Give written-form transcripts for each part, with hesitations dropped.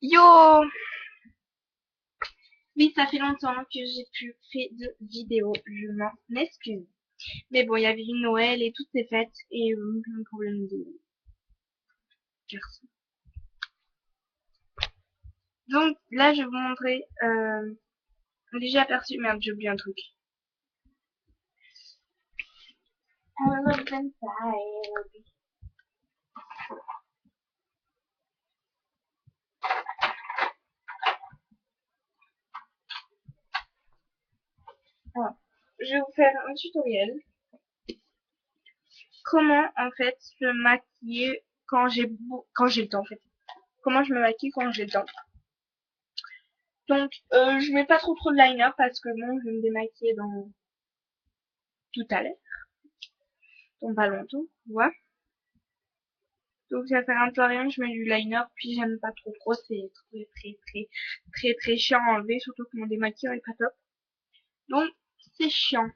Yo! Oui, ça fait longtemps que j'ai plus fait de vidéo, je m'en excuse. Mais bon, il y avait eu Noël et toutes ces fêtes et plein de problèmes de garçon. Donc là, je vais vous montrer un léger aperçu. Merde, j'ai oublié un truc. I love inside. Alors, je vais vous faire un tutoriel. Comment en fait se maquiller quand j'ai le temps en fait. Comment je me maquille quand j'ai le temps. Donc, je mets pas trop de liner parce que bon, je vais me démaquiller dans tout à l'heure, dans pas longtemps, tu vois. Donc ça va faire un peu rien, je mets du liner, puis j'aime pas trop, c'est très chiant à enlever, surtout que mon démaquilleur est pas top. Donc c'est chiant.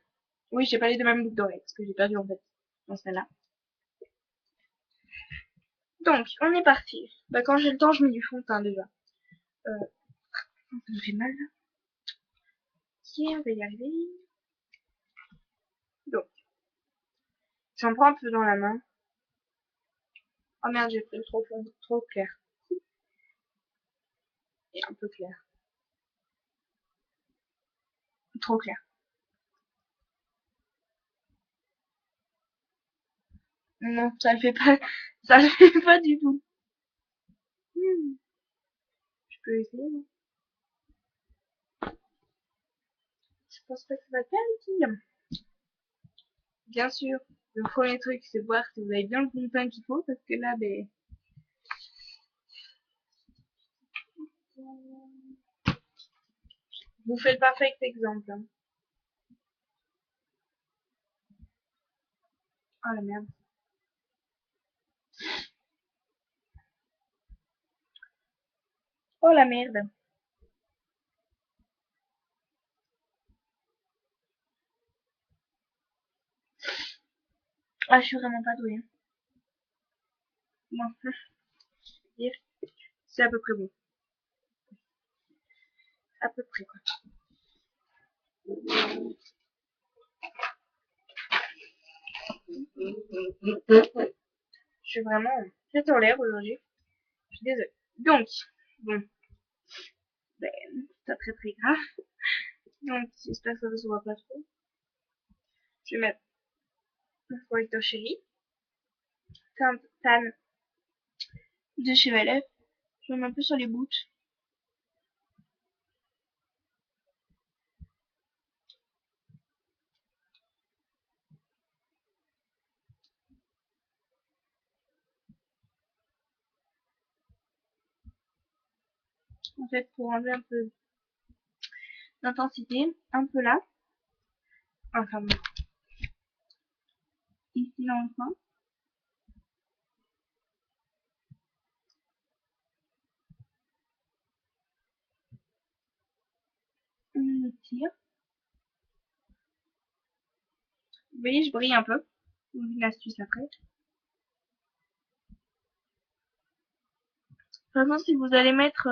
Oui, j'ai pas les deux mêmes boucles d'oreilles, parce que j'ai perdu en fait dans celle-là. Donc on est parti. Bah quand j'ai le temps, je mets du fond de teint déjà. Ça me fait mal là. Ok, on va y arriver. Donc j'en prends un peu dans la main. Oh merde, j'ai pris trop fond, trop clair. Et un peu clair. Trop clair. Non, ça le fait pas. Ça le fait pas du tout. Hmm, je peux essayer. Je pense pas que ça va faire les filles. Bien sûr, le premier truc, c'est voir si vous avez bien le fond de teint qu'il faut, parce que là, ben, vous faites le parfait exemple. Hein. Oh la merde. Oh la merde. Ah, je suis vraiment pas douée. Non, c'est à peu près bon. À peu près, quoi. Je suis vraiment très en l'air aujourd'hui. Je suis désolée. Donc, bon, ben, c'est pas très grave. Donc, j'espère que ça ne se voit pas trop. Je vais mettre un correcteur chéri. Teinte tan de chez Valef. Je vais mettre un peu sur les bouts. En fait, pour enlever un peu d'intensité. Un peu là. Enfin, bon, ici dans le coin. On le tire. Vous voyez, je brille un peu. Une astuce après. De toute façon, si vous allez mettre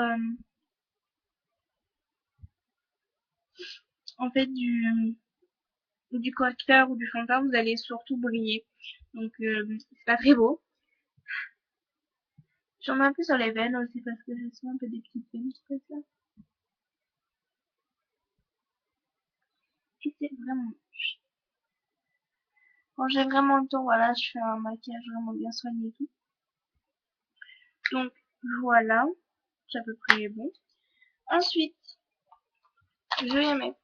en fait du correcteur ou du fond de teint, vous allez surtout briller. Donc c'est pas très beau. J'en mets un peu sur les veines aussi parce que j'ai souvent un peu des petites veines qui font ça. Et c'est vraiment moche. Quand j'ai vraiment le temps, voilà, je fais un maquillage vraiment bien soigné et tout. Donc voilà, c'est à peu près bon. Ensuite, je vais mettre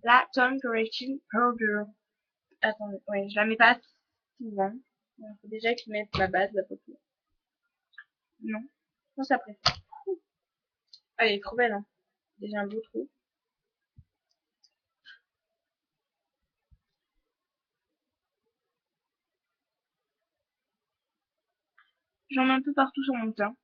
la Tone Correction Powder. Attendez, ouais, je la mets pas souvent. Il faut déjà que je mette la base de la paupière. Non, je pense après. Ah, elle est trop belle, hein. Déjà un beau trou. J'en mets un peu partout sur mon teint.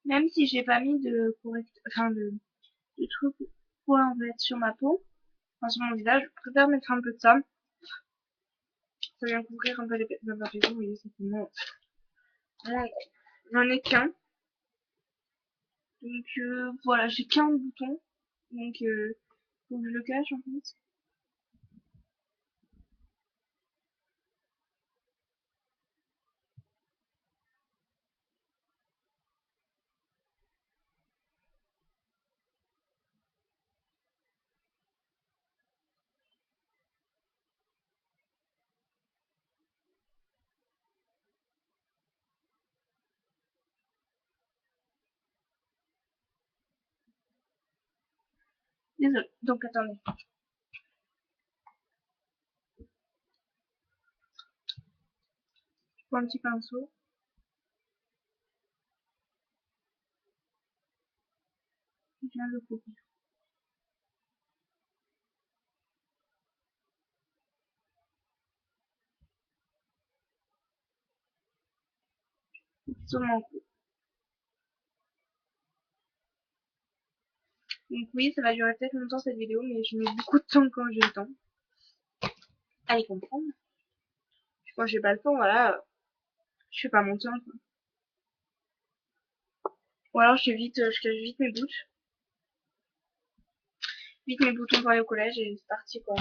Même si j'ai pas mis de de trucs pour en fait sur ma peau, enfin sur mon visage, je préfère mettre un peu de ça. Ça vient couvrir un peu les imperfections, vous voyez, c'est bon. J'en ai qu'un. Donc voilà, j'ai qu'un bouton. Donc faut que je le cache en fait. Désolée. Donc attendez. Je prends un petit pinceau. Je viens de le couper. Sur mon cou. Donc oui, ça va durer peut-être longtemps cette vidéo, mais je mets beaucoup de temps quand j'ai le temps. Allez comprendre. Quand j'ai pas le temps, voilà, je fais pas mon temps, quoi. Ou alors je cache vite mes bouches. Vite mes boutons pour aller au collège et c'est parti quoi.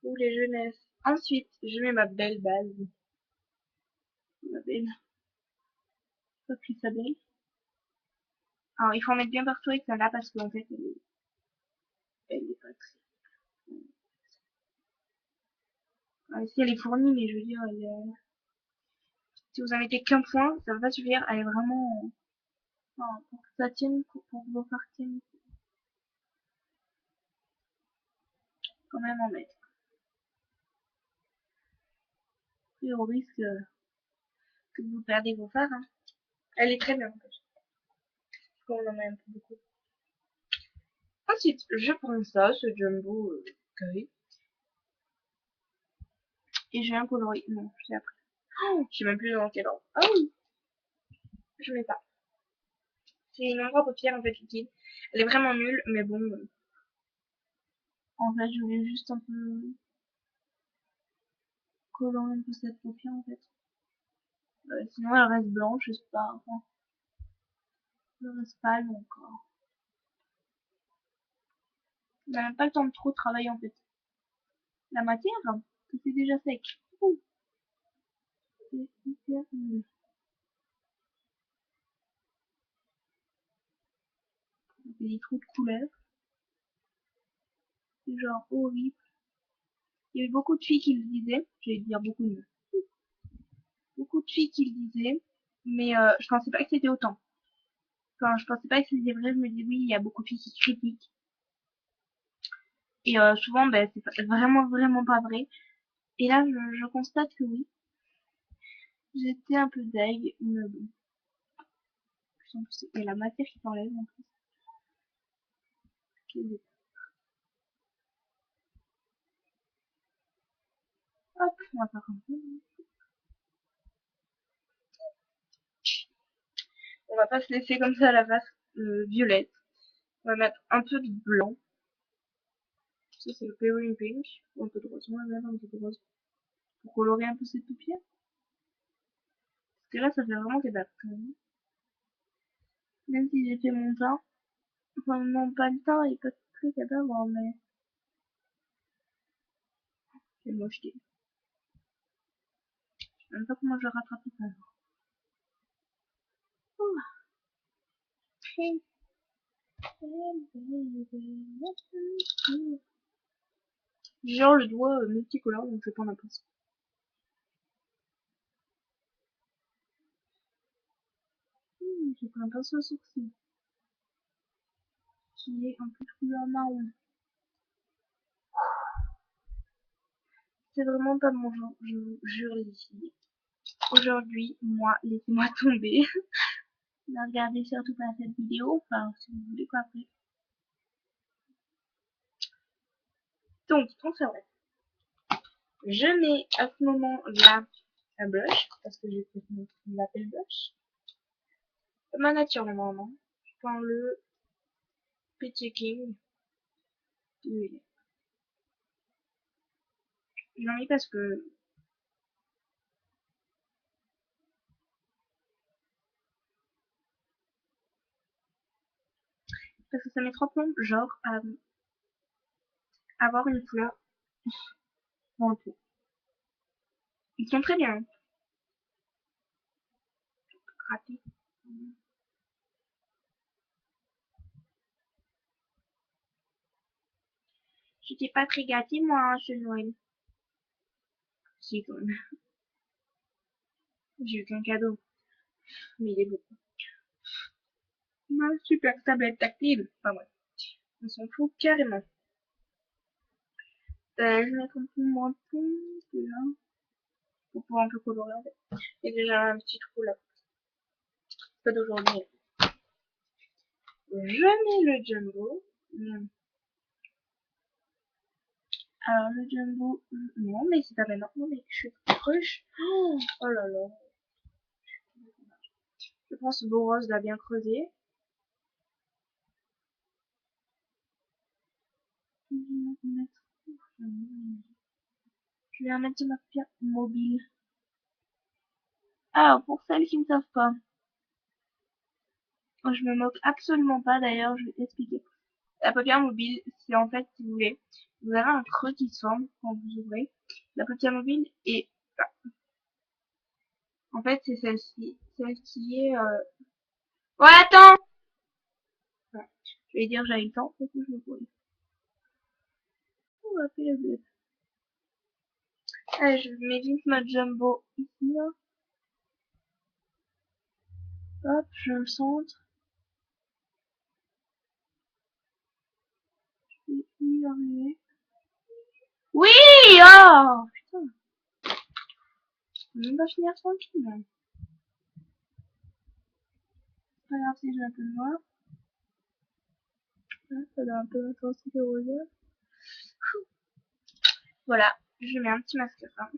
Ou les jeunesses. Ensuite, je mets ma belle base. Ma belle. Pas plus sa belle. Alors il faut en mettre bien partout avec celle-là parce qu'en fait elle est pas très. Alors, ici elle est fournie mais je veux dire si vous en mettez qu'un point, ça va pas suffire. Elle est vraiment. Enfin, pour que ça tienne, pour que vos fards tiennent, quand même en mettre. Et au risque que vous perdez vos fards. Hein. Elle est très bien en fait. Quand on en met un peu beaucoup. Ensuite, je prends ça, ce jumbo carré, et je viens colorer. Non, c'est après. Oh, je sais même plus dans quel ordre. Ah oui, je mets pas. C'est une ombre à paupières en fait liquide. Elle est vraiment nulle, mais bon. En fait, je voulais juste un peu colorer un peu cette paupière en fait. Sinon, elle reste blanche, je sais pas. Enfin, elle reste pâle encore. On n'a même pas le temps de trop travailler en fait. La matière, hein, c'est déjà sec. Ouh, c'est hyper nul. Des trous de couleur. C'est genre horrible. Il y avait beaucoup de filles qui le disaient. Je vais dire beaucoup de beaucoup de filles qui le disaient, mais je pensais pas que c'était autant. Enfin, je pensais pas que c'était vrai, je me dis oui, il y a beaucoup de filles qui critiquent. Et souvent, ben, c'est vraiment, vraiment pas vrai. Et là, je constate que oui, j'étais un peu deg, mais bon. En plus, il y a la matière qui s'enlève en plus. Hop, on va faire un peu. On va pas se laisser comme ça à la face violette. On va mettre un peu de blanc. Ça, c'est le Pale Pink. Un peu de rose. On va mettre un peu de rose. Pour colorer un peu cette paupière. Parce que là, ça fait vraiment des dates quand même. Même si j'ai fait mon teint. Enfin, non, pas le teint et pas de truc à d'avoir, mais c'est mocheté. Je sais même pas comment je rattrape ça. Oh, genre le doigt multicolore, donc je vais prendre un pinceau. J'ai pris un pinceau à sourcils qui est un peu couleur marron. C'est vraiment pas mon genre, je vous jure les filles. Aujourd'hui, moi, laissez-moi tomber. Ne regardez surtout pas cette vidéo, enfin, si vous voulez quoi après. Donc, conservateur. Je mets à ce moment-là un blush, parce que j'ai fait mon appel blush. ma nature normalement. Je prends le Petit King. Oui. Je l'ai mis parce que ça met trop plomb, genre, à avoir une fleur dans le pot. Ils sont très bien, ratés. J'étais pas très gâtée, moi, hein, ce Noël. Si, quand même. J'ai eu qu'un cadeau, mais il est beau. Ma super tablette tactile. Enfin, ouais. On s'en fout carrément. Je vais mettre un peu moins de fond, déjà, pour pouvoir un peu colorer, en fait. Il y a déjà un petit trou là. Pas d'aujourd'hui. Je mets le jumbo. Alors, le jumbo, non, mais c'est pas maintenant. Non, mais je suis proche. Oh là là. Je pense que Boros l'a bien creusé. Je vais en mettre ma pierre mobile. Alors, pour celles qui ne savent pas, je me moque absolument pas d'ailleurs, je vais t'expliquer. La paupière mobile, c'est en fait, si vous voulez, vous avez un creux qui se forme quand vous ouvrez la paupière mobile et en fait, c'est celle-ci. Celle qui est... Ouais, attends. Ouais. Je vais dire j'avais le temps, du coup je me pourris. On va faire le bleu. Allez, je mets vite ma jumbo ici, là. Hop, je le centre. Je vais y arriver. Oui! Oh! Putain, je peux même pas finir tranquille, là. C'est pas grave si j'ai un peu de noir. Là, ça donne un peu d'intensité au rosé. Voilà, je mets un petit mascara.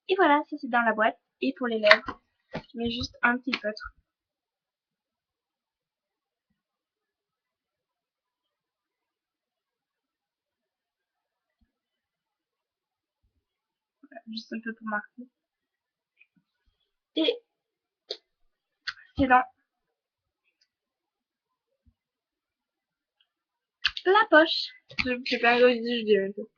Et voilà, ça c'est dans la boîte. Et pour les lèvres, je mets juste un petit feutre. Voilà, juste un peu pour marquer. Et c'est dans la poche. Je sais pas, je dis un peu.